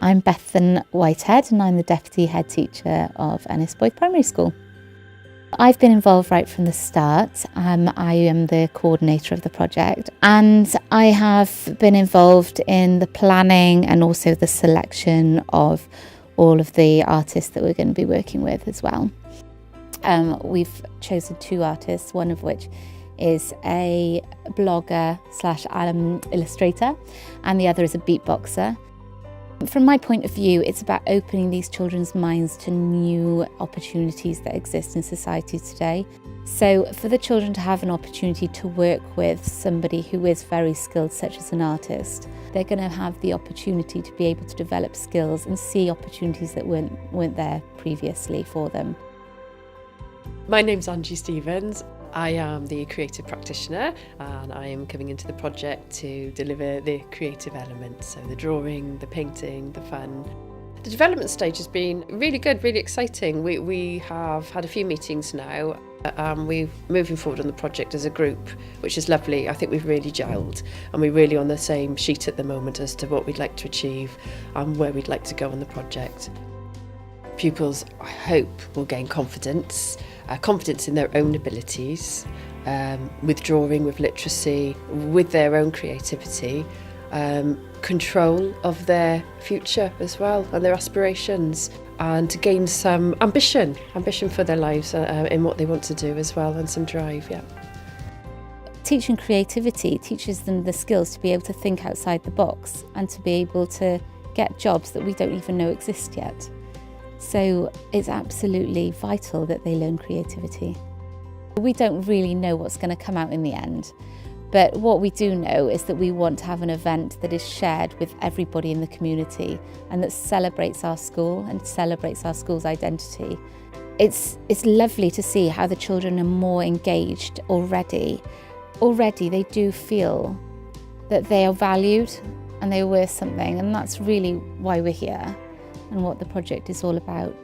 I'm Bethan Whitehead and I'm the Deputy Head Teacher of Ynysboeth Primary School. I've been involved right from the start. I am the coordinator of the project and I have been involved in the planning and also the selection of all of the artists that we're going to be working with as well. We've chosen 2 artists, one of which is a blogger / illustrator and the other is a beatboxer. From my point of view, it's about opening these children's minds to new opportunities that exist in society today. So for the children to have an opportunity to work with somebody who is very skilled, such as an artist, they're going to have the opportunity to be able to develop skills and see opportunities that weren't there previously for them. My name's Angie Stevens. I am the creative practitioner and I am coming into the project to deliver the creative elements, so the drawing, the painting, the fun. The development stage has been really good, really exciting. We have had a few meetings now. We're moving forward on the project as a group, which is lovely. I think we've really gelled and we're really on the same sheet at the moment as to what we'd like to achieve and where we'd like to go on the project. Pupils, I hope, will gain confidence in their own abilities, with drawing, with literacy, with their own creativity, control of their future as well and their aspirations, and to gain some ambition for their lives in what they want to do as well, and some drive, yeah. Teaching creativity teaches them the skills to be able to think outside the box and to be able to get jobs that we don't even know exist yet. So it's absolutely vital that they learn creativity. We don't really know what's going to come out in the end, but what we do know is that we want to have an event that is shared with everybody in the community and that celebrates our school and celebrates our school's identity. It's lovely to see how the children are more engaged already. Already they do feel that they are valued and they are worth something, and that's really why we're here and what the project is all about.